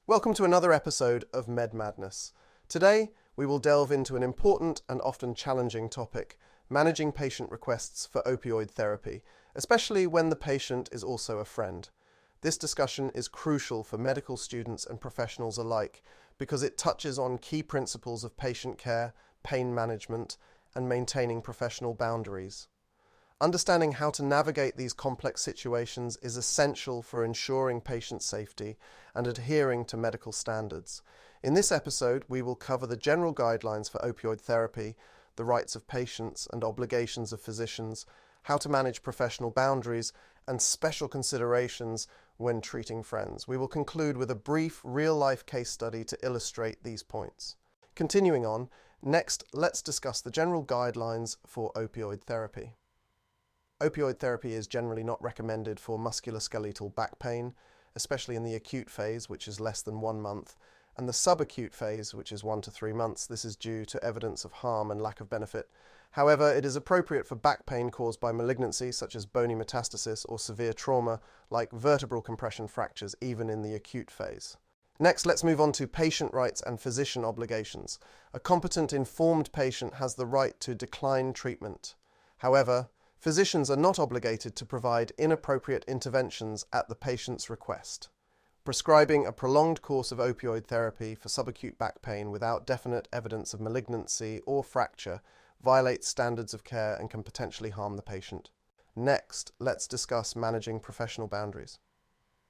Welcome to another episode of Med Madness. Today, we will delve into an important and often challenging topic, managing patient requests for opioid therapy, especially when the patient is also a friend. This discussion is crucial for medical students and professionals alike because it touches on key principles of patient care, pain management, and maintaining professional boundaries. Understanding how to navigate these complex situations is essential for ensuring patient safety and adhering to medical standards. In this episode, we will cover the general guidelines for opioid therapy, the rights of patients and obligations of physicians, how to manage professional boundaries, and special considerations when treating friends. We will conclude with a brief real-life case study to illustrate these points. Continuing on, next, let's discuss the general guidelines for opioid therapy. Opioid therapy is generally not recommended for musculoskeletal back pain, especially in the acute phase, which is less than 1 month, and the subacute phase, which is 1 to 3 months. This is due to evidence of harm and lack of benefit. However, it is appropriate for back pain caused by malignancy, such as bony metastasis or severe trauma, like vertebral compression fractures, even in the acute phase. Next, let's move on to patient rights and physician obligations. A competent, informed patient has the right to decline treatment. However, physicians are not obligated to provide inappropriate interventions at the patient's request. Prescribing a prolonged course of opioid therapy for subacute back pain without definite evidence of malignancy or fracture violates standards of care and can potentially harm the patient. Next, let's discuss managing professional boundaries.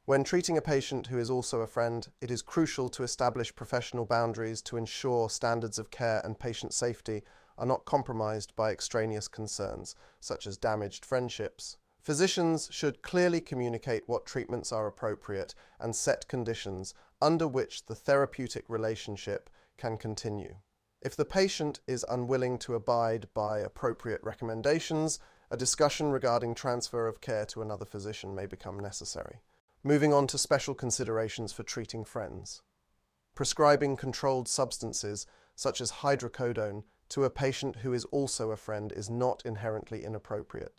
When treating a patient who is also a friend, it is crucial to establish professional boundaries to ensure standards of care and patient safety are not compromised by extraneous concerns, such as damaged friendships. Physicians should clearly communicate what treatments are appropriate and set conditions under which the therapeutic relationship can continue. If the patient is unwilling to abide by appropriate recommendations, a discussion regarding transfer of care to another physician may become necessary. Moving on to special considerations for treating friends. Prescribing controlled substances, such as hydrocodone, to a patient who is also a friend is not inherently inappropriate.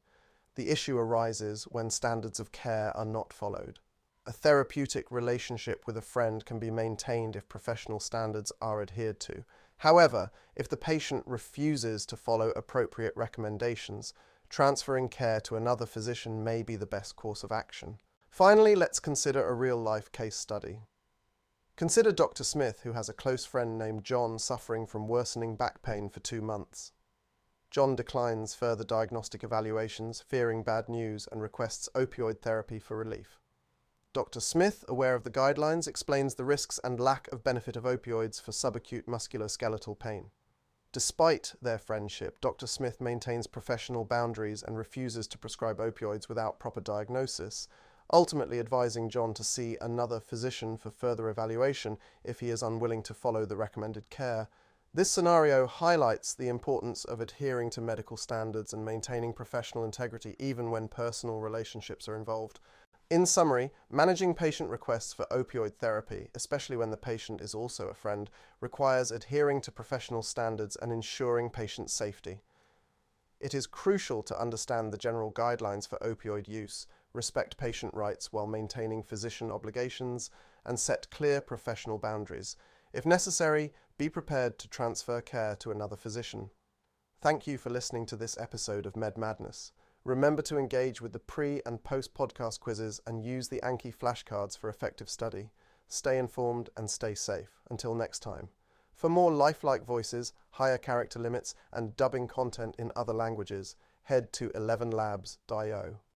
The issue arises when standards of care are not followed. A therapeutic relationship with a friend can be maintained if professional standards are adhered to. However, if the patient refuses to follow appropriate recommendations, transferring care to another physician may be the best course of action. Finally, let's consider a real-life case study. Consider Dr. Smith, who has a close friend named John suffering from worsening back pain for 2 months. John declines further diagnostic evaluations, fearing bad news, and requests opioid therapy for relief. Dr. Smith, aware of the guidelines, explains the risks and lack of benefit of opioids for subacute musculoskeletal pain. Despite their friendship, Dr. Smith maintains professional boundaries and refuses to prescribe opioids without proper diagnosis, ultimately advising John to see another physician for further evaluation if he is unwilling to follow the recommended care. This scenario highlights the importance of adhering to medical standards and maintaining professional integrity even when personal relationships are involved. In summary, managing patient requests for opioid therapy, especially when the patient is also a friend, requires adhering to professional standards and ensuring patient safety. It is crucial to understand the general guidelines for opioid use, respect patient rights while maintaining physician obligations, and set clear professional boundaries. If necessary, be prepared to transfer care to another physician. Thank you for listening to this episode of Med Madness. Remember to engage with the pre- and post-podcast quizzes and use the Anki flashcards for effective study. Stay informed and stay safe. Until next time. For more lifelike voices, higher character limits, and dubbing content in other languages, head to 11labs.io.